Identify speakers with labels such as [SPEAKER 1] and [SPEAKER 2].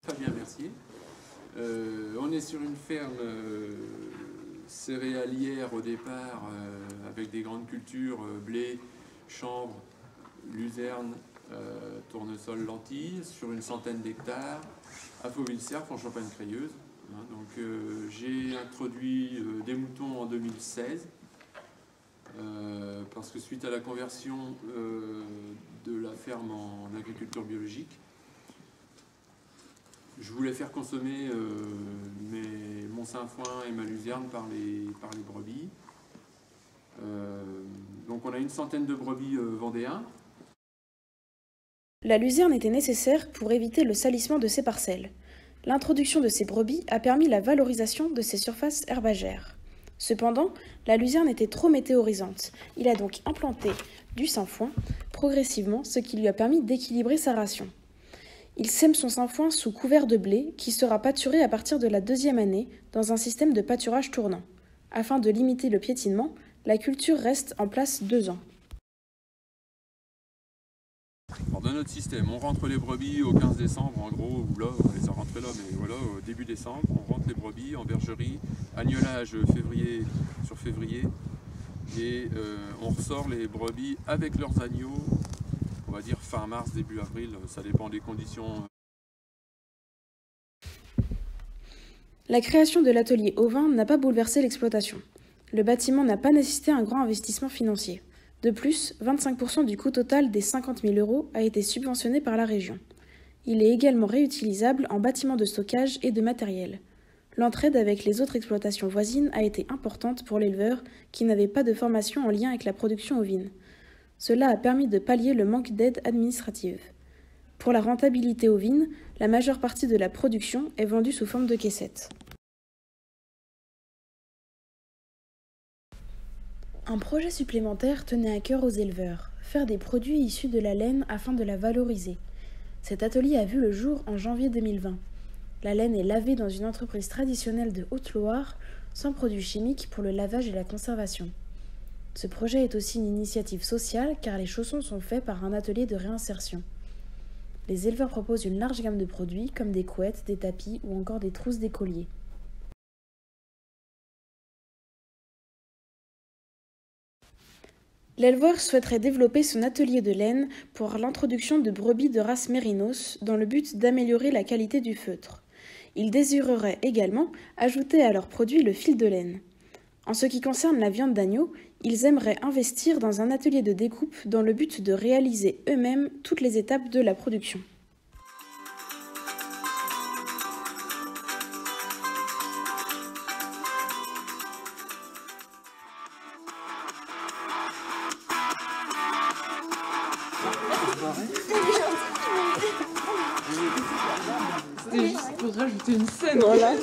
[SPEAKER 1] Fabien Mercier. On est sur une ferme céréalière au départ, avec des grandes cultures, blé, chanvre, luzerne, tournesol, lentilles, sur une centaine d'hectares, à Fauville-Cerf, en Champagne-Crayeuse. Donc j'ai introduit des moutons en 2016, parce que suite à la conversion de la ferme en agriculture biologique, je voulais faire consommer mon sainfoin et ma luzerne par les brebis. Donc on a une centaine de brebis vendéens.
[SPEAKER 2] La luzerne était nécessaire pour éviter le salissement de ces parcelles. L'introduction de ces brebis a permis la valorisation de ces surfaces herbagères. Cependant, la luzerne était trop météorisante. Il a donc implanté du sainfoin progressivement, ce qui lui a permis d'équilibrer sa ration. Il sème son sainfoin sous couvert de blé qui sera pâturé à partir de la 2e année dans un système de pâturage tournant. Afin de limiter le piétinement, la culture reste en place 2 ans.
[SPEAKER 1] Alors dans notre système, on rentre les brebis au 15 décembre, en gros, ou là, on les a rentrées là, mais voilà, au début décembre, on rentre les brebis en bergerie, agnelage février sur février, et on ressort les brebis avec leurs agneaux, on va dire fin mars, début avril, ça dépend des conditions.
[SPEAKER 2] La création de l'atelier ovin n'a pas bouleversé l'exploitation. Le bâtiment n'a pas nécessité un grand investissement financier. De plus, 25% du coût total des 50 000 € a été subventionné par la région. Il est également réutilisable en bâtiment de stockage et de matériel. L'entraide avec les autres exploitations voisines a été importante pour l'éleveur qui n'avait pas de formation en lien avec la production ovine. Cela a permis de pallier le manque d'aide administrative. Pour la rentabilité ovine, la majeure partie de la production est vendue sous forme de caissettes. Un projet supplémentaire tenait à cœur aux éleveurs, faire des produits issus de la laine afin de la valoriser. Cet atelier a vu le jour en janvier 2020. La laine est lavée dans une entreprise traditionnelle de Haute-Loire, sans produits chimiques pour le lavage et la conservation. Ce projet est aussi une initiative sociale car les chaussons sont faits par un atelier de réinsertion. Les éleveurs proposent une large gamme de produits comme des couettes, des tapis ou encore des trousses d'écoliers. L'éleveur souhaiterait développer son atelier de laine pour l'introduction de brebis de race mérinos dans le but d'améliorer la qualité du feutre. Il désirerait également ajouter à leurs produits le fil de laine. En ce qui concerne la viande d'agneau, ils aimeraient investir dans un atelier de découpe dans le but de réaliser eux-mêmes toutes les étapes de la production.
[SPEAKER 3] C'était juste pour rajouter une scène, voilà.